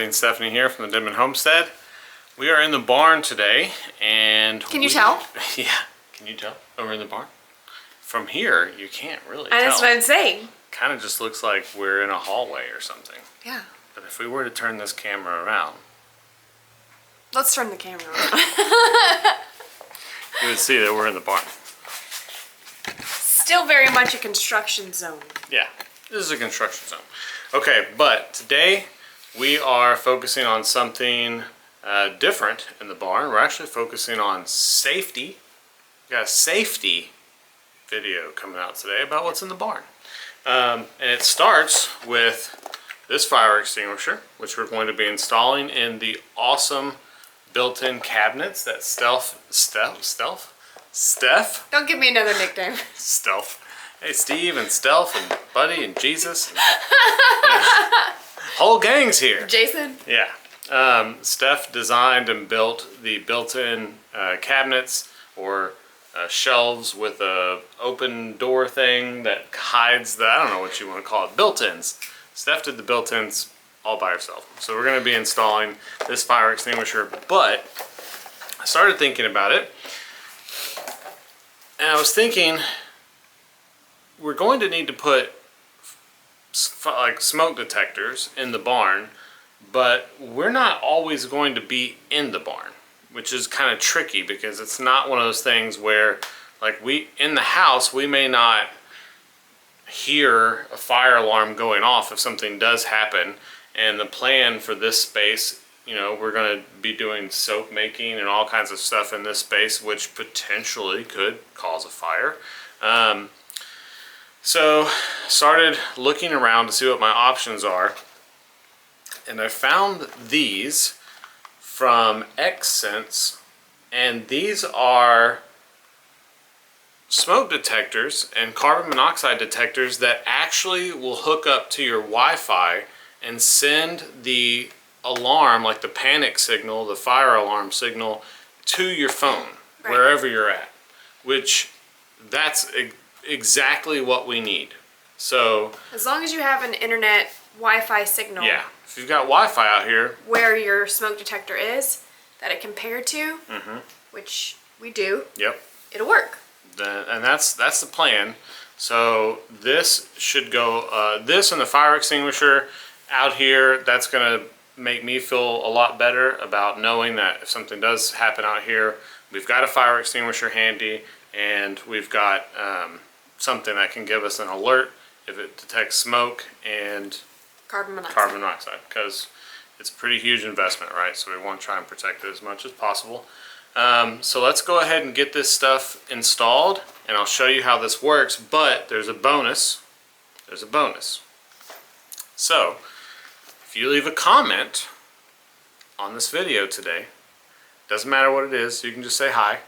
and Stephanie here from the Denman Homestead. We are in the barn today, and can you tell? Yeah, can you tell? Oh, we're in the barn. From here, you can't really tell. That's what I'm saying. Kind of just looks like we're in a hallway or something. Yeah. But if we were to turn this camera around, let's turn the camera around. you would see that we're in the barn. Still very much a construction zone. Yeah, this is a construction zone. Okay, but today we are focusing on something different in the barn. We're actually focusing on safety. We got a safety video coming out today about what's in the barn. And it starts with this fire extinguisher, which we're going to be installing in the awesome built-in cabinets that Steph? Don't give me another nickname. Stealth. Hey, Steve and Stealth and Buddy and Jesus. And, yeah. Whole gang's here. Jason? Yeah. Steph designed and built the built-in cabinets or shelves with a open door thing that hides the, I don't know what you want to call it, built-ins. Steph did the built-ins all by herself. So we're going to be installing this fire extinguisher, but I started thinking about it. And I was thinking, we're going to need to put like smoke detectors in the barn, but we're not always going to be in the barn, which is kind of tricky because it's not one of those things where, like, in the house, we may not hear a fire alarm going off if something does happen. And the plan for this space, you know, we're going to be doing soap making and all kinds of stuff in this space, which potentially could cause a fire. So started looking around to see what my options are. And I found these from Xsense, and these are smoke detectors and carbon monoxide detectors that actually will hook up to your Wi-Fi and send the alarm, like the panic signal, the fire alarm signal, to your phone, right, wherever you're at, which that's exactly what we need. So as long as you have an internet Wi-Fi signal, yeah, if you've got Wi-Fi out here where your smoke detector is that it can pair to, which we do, yep, it'll work. And that's the plan. So this should go, this and the fire extinguisher out here, that's gonna make me feel a lot better about knowing that if something does happen out here, we've got a fire extinguisher handy, and we've got something that can give us an alert if it detects smoke and carbon monoxide, because it's a pretty huge investment, right? So we want to try and protect it as much as possible. So let's go ahead and get this stuff installed, and I'll show you how this works, but there's a bonus. There's a bonus. So if you leave a comment on this video today, doesn't matter what it is, you can just say hi,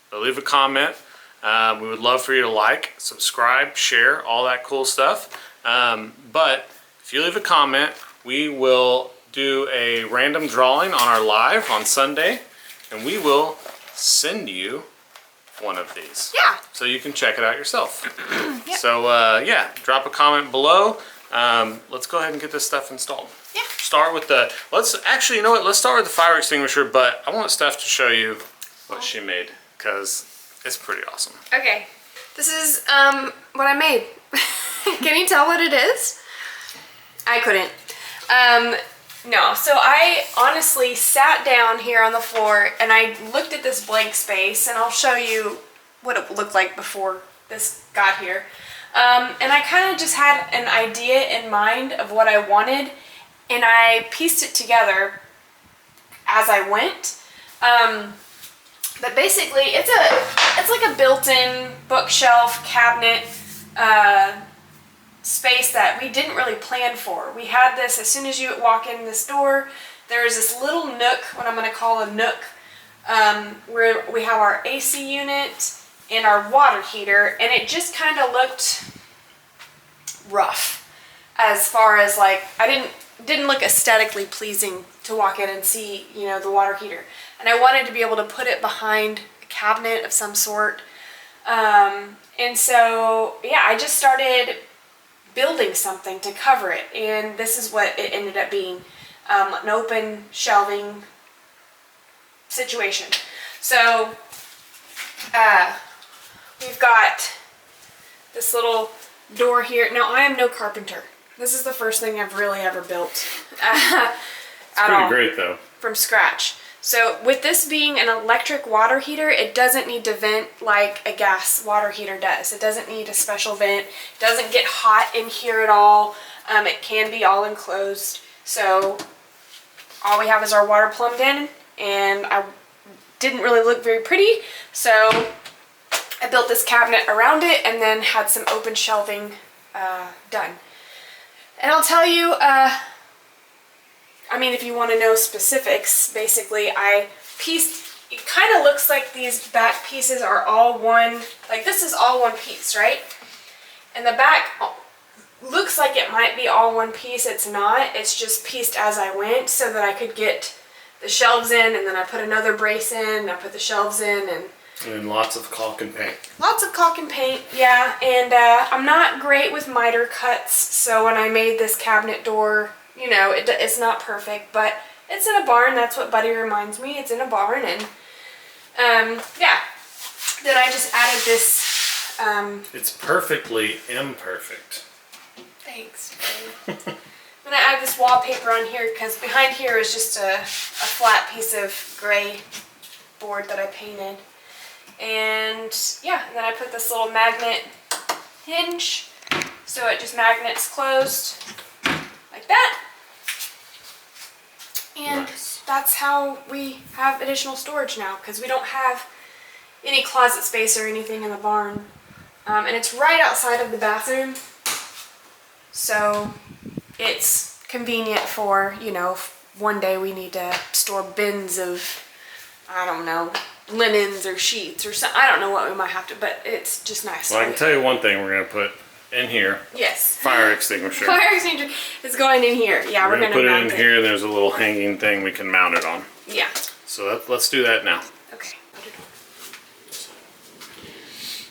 but leave a comment. We would love for you to like, subscribe, share, all that cool stuff. But if you leave a comment, we will do a random drawing on our live on Sunday, and we will send you one of these. Yeah. So you can check it out yourself. Yep. So yeah, drop a comment below. Let's go ahead and get this stuff installed. Yeah. Start with the, actually, you know what? Let's start with the fire extinguisher, but I want Steph to show you what she made, because it's pretty awesome. Okay. This is what I made. Can you tell what it is? I couldn't. No, so I honestly sat down here on the floor and I looked at this blank space, and I'll show you what it looked like before this got here. And I kind of just had an idea in mind of what I wanted, and I pieced it together as I went. But basically, it's like a built-in bookshelf cabinet space that we didn't really plan for. We had this as soon as you walk in this door. There's this little nook, what I'm going to call a nook, where we have our AC unit and our water heater, and it just kind of looked rough as far as, like, I didn't look aesthetically pleasing to walk in and see, you know, the water heater. And I wanted to be able to put it behind a cabinet of some sort. And so, yeah, I just started building something to cover it, and this is what it ended up being. an open shelving situation. So we've got this little door here. Now, I am no carpenter. This is the first thing I've really ever built at Pretty all. great though. From scratch. So with this being an electric water heater, it doesn't need to vent like a gas water heater does. It doesn't need a special vent. It doesn't get hot in here at all. It can be all enclosed. So all we have is our water plumbed in, and I didn't really look very pretty. So I built this cabinet around it and then had some open shelving done. And I'll tell you, I mean, if you want to know specifics, basically I pieced, it kind of looks like these back pieces are all one, like this is all one piece, right? And the back looks like it might be all one piece. It's not. It's just pieced as I went so that I could get the shelves in, and then I put another brace in, and I put the shelves in, and then lots of caulk and paint. Lots of caulk and paint, yeah. And I'm not great with miter cuts, so when I made this cabinet door, you know, it's not perfect, but it's in a barn. That's what Buddy reminds me. It's in a barn, and yeah. Then I just added this. It's perfectly imperfect. Thanks, Buddy. I'm gonna add this wallpaper on here because behind here is just a flat piece of gray board that I painted. And yeah, and then I put this little magnet hinge so it just magnets closed like that. And nice. That's how we have additional storage now, because we don't have any closet space or anything in the barn. And it's right outside of the bathroom, so it's convenient for, you know, one day we need to store bins of, I don't know, linens or sheets or something. I don't know what we might have to, but it's just nice. Well, I can tell you one thing we're going to put in here. Yes. Fire extinguisher. Fire extinguisher is going in here. Yeah, we're going to put it mount in it. here. There's a little hanging thing we can mount it on. Yeah. So let's do that now. Okay. Put it on.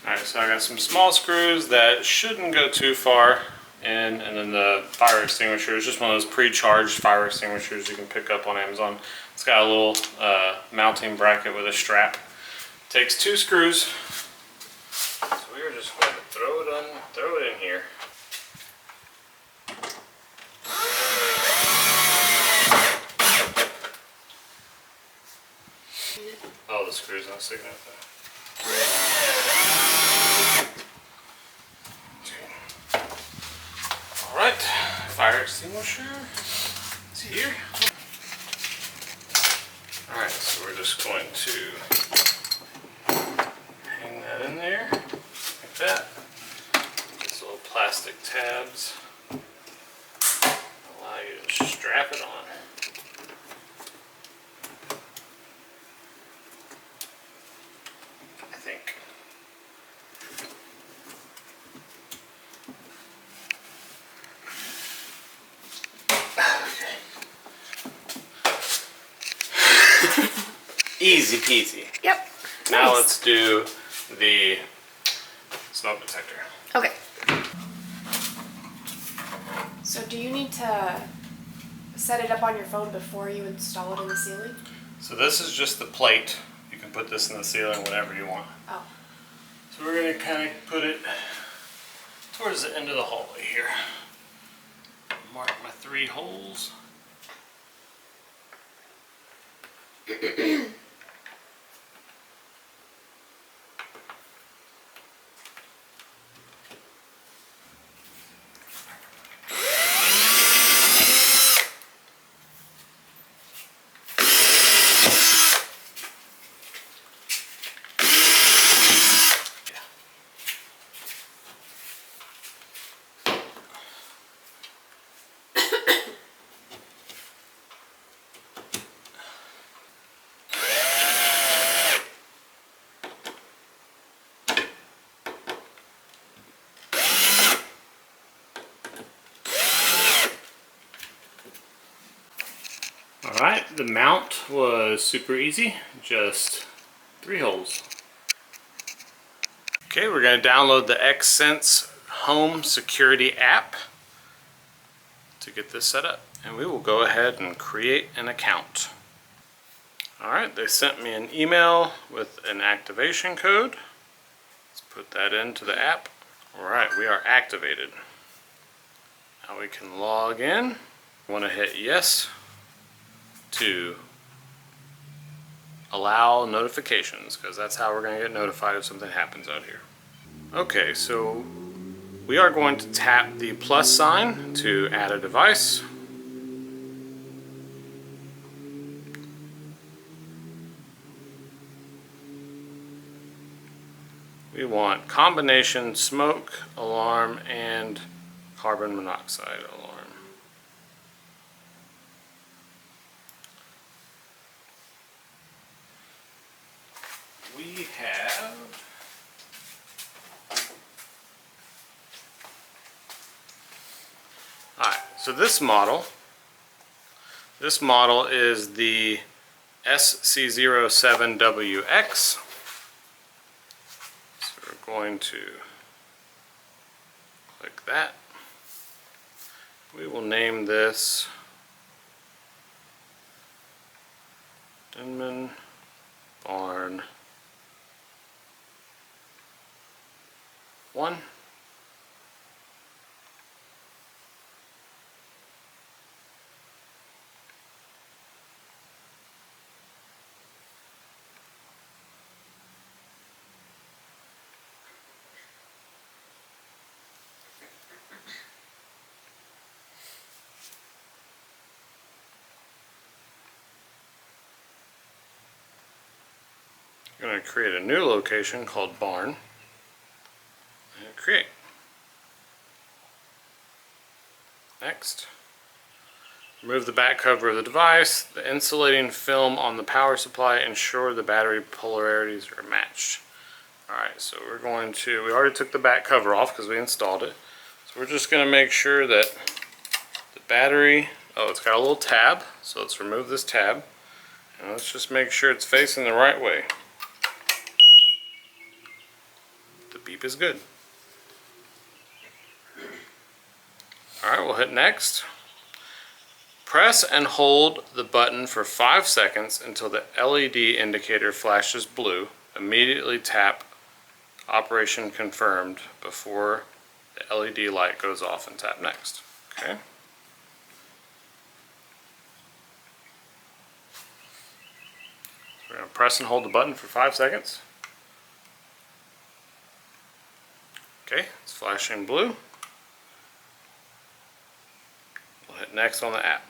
Alright, so I got some small screws that shouldn't go too far in, and then the fire extinguisher is just one of those pre-charged fire extinguishers you can pick up on Amazon. It's got a little mounting bracket with a strap. Takes 2 screws. So we're just going to throw it in here. Oh, the screw's not sticking out there. Alright, fire extinguisher is here. Alright, so we're just going to hang that in there, like that. These little plastic tabs allow you to strap it on. I think. Easy peasy. Yep. Now Nice. let's do the smoke detector. Okay. So do you need to set it up on your phone before you install it in the ceiling? So this is just the plate. You can put this in the ceiling whenever you want. Oh. So we're going to kind of put it towards the end of the hallway here. Mark my 3 holes. Alright, the mount was super easy, just 3 holes. Okay, we're going to download the Xsense Home Security app to get this set up. and we will go ahead and create an account. Alright, they sent me an email with an activation code. Let's put that into the app. Alright, we are activated. Now we can log in. I want to hit yes to allow notifications, because that's how we're going to get notified if something happens out here. Okay, so we are going to tap the plus sign to add a device. We want combination smoke alarm and carbon monoxide alarm. We have alright, so this model is the SC07WX. So we're going to click that. We will name this Denman Barn 1. I'm going to create a new location called Barn and create. Next. Remove the back cover of the device. The insulating film on the power supply, ensure the battery polarities are matched. Alright, so we already took the back cover off because we installed it. So we're just going to make sure that the battery, it's got a little tab, so let's remove this tab. And let's just make sure it's facing the right way. The beep is good. Alright, we'll hit next. Press and hold the button for 5 seconds until the LED indicator flashes blue. Immediately tap operation confirmed before the LED light goes off and tap next. Okay. So we're going to press and hold the button for 5 seconds. Okay, it's flashing blue. We'll hit next on the app.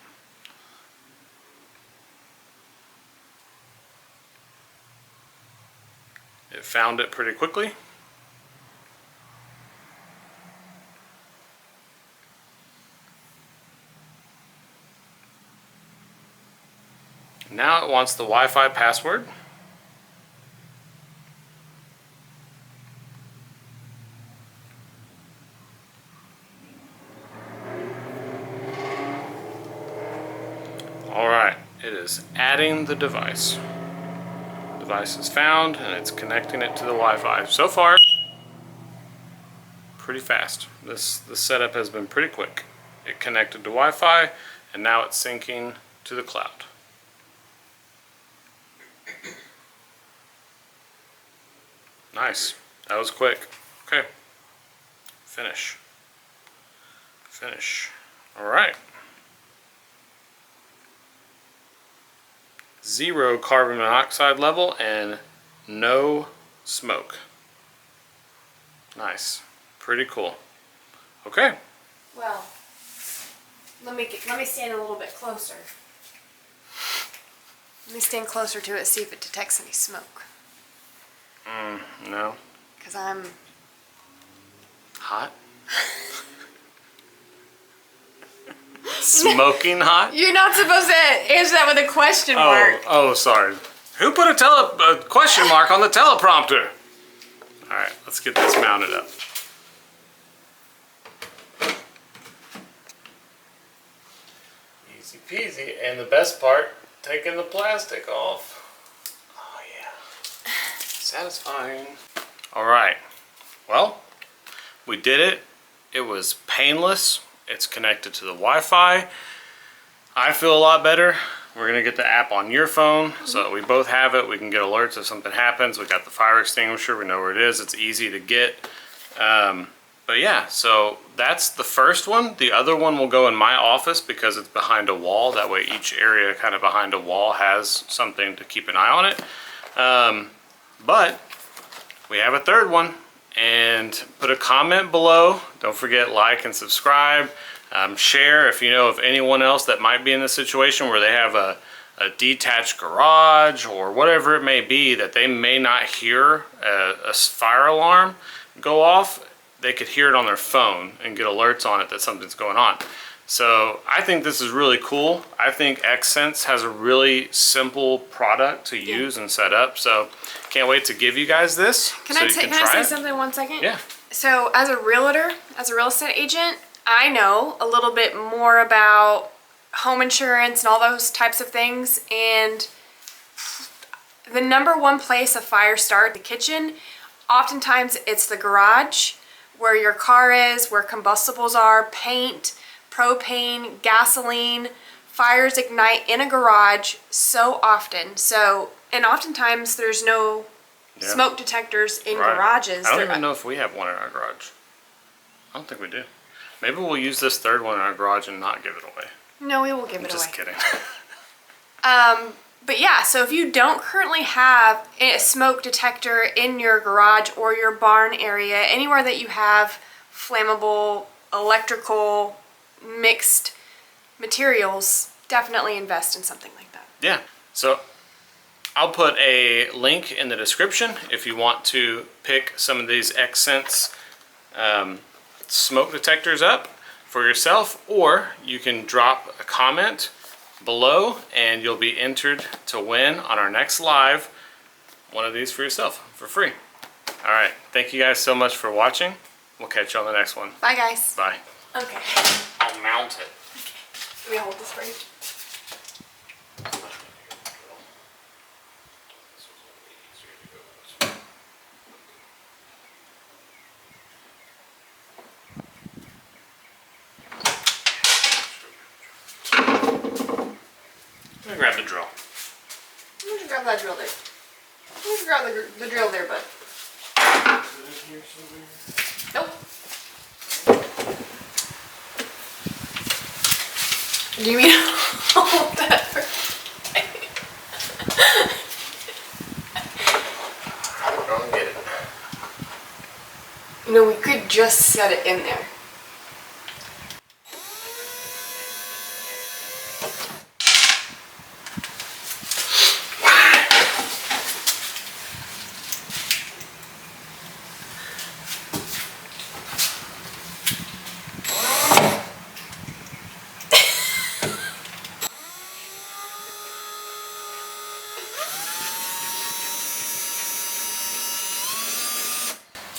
It found it pretty quickly. Now it wants the Wi-Fi password. Alright, it is adding the device. The device is found and it's connecting it to the Wi-Fi. So far, pretty fast. This setup has been pretty quick. It connected to Wi-Fi and now it's syncing to the cloud. Nice. That was quick. Okay. Finish. Finish. Alright. 0 carbon monoxide level and no smoke. Nice. Pretty cool. Okay. Well, let me stand a little bit closer. Let me stand closer to it, see if it detects any smoke. No. Because I'm hot. Smoking hot? You're not supposed to answer that with a question mark. Oh, sorry. Who put a question mark on the teleprompter? Alright, let's get this mounted up. Easy peasy. And the best part, taking the plastic off. Oh yeah. Satisfying. Alright. Well, we did it. It was painless. It's connected to the Wi-Fi. I feel a lot better. We're gonna get the app on your phone so that we both have it. We can get alerts if something happens. We got the fire extinguisher. We know where it is. It's easy to get. But yeah, so that's the first one. The other one will go in my office because it's behind a wall. That way each area kind of behind a wall has something to keep an eye on it. But we have a third one. And put a comment below. Don't forget, like and subscribe. Share if you know of anyone else that might be in this situation where they have a detached garage or whatever it may be that they may not hear a fire alarm go off. They could hear it on their phone and get alerts on it that something's going on. So I think this is really cool. I think Xsense has a really simple product to use and set up. So can't wait to give you guys this. Can I say something 1 second? Yeah. So as a realtor, as a real estate agent, I know a little bit more about home insurance and all those types of things. And the #1 place a fire starts, the kitchen. Oftentimes it's the garage, where your car is, where combustibles are, paint, propane, gasoline. Fires ignite in a garage so often. So, and oftentimes there's no smoke detectors in garages. I don't even know if we have one in our garage. I don't think we do. Maybe we'll use this third one in our garage and not give it away. No, we will give it away. Just kidding. But yeah, so if you don't currently have a smoke detector in your garage or your barn area, anywhere that you have flammable, electrical, mixed materials, definitely invest in something like that. Yeah, so I'll put a link in the description if you want to pick some of these Xsense smoke detectors up for yourself, or you can drop a comment below and you'll be entered to win on our next live one of these for yourself for free. All right, thank you guys so much for watching. We'll catch you on the next one. Bye, guys. Bye. Okay. I'll mount it. Let me hold this for you. Let me grab the drill. Why don't you grab that drill there? Why don't you grab the drill there, bud? Nope. Do you mean hold that for Go and get it. You know, we could just set it in there.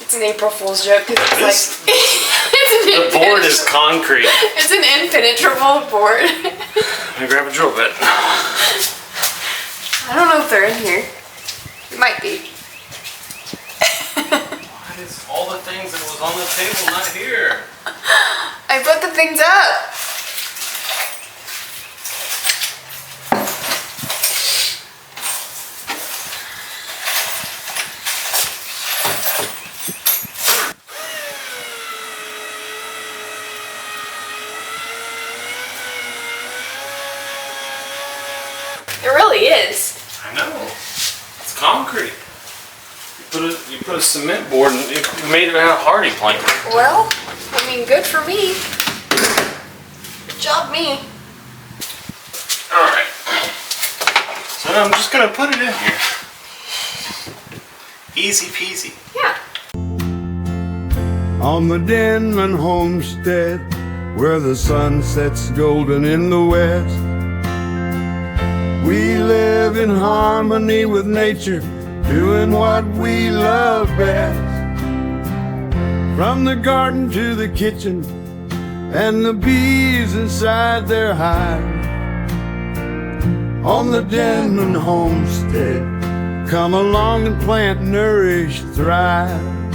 It's an April Fool's joke because it's like The board is concrete. It's an impenetrable board. Let me grab a drill bit. I don't know if they're in here. It might be. Why is all the things that was on the table not here? I put the things up. It really is. I know. It's concrete. You put a cement board and it made it out of hardy plank. Well, I mean, good for me. Good job, me. Alright. So now I'm just gonna put it in here. Easy peasy. Yeah. On the Denman homestead, where the sun sets golden in the west, we live in harmony with nature, doing what we love best. From the garden to the kitchen, and the bees inside their hive. On the Denman homestead, come along and plant, nourish, thrive.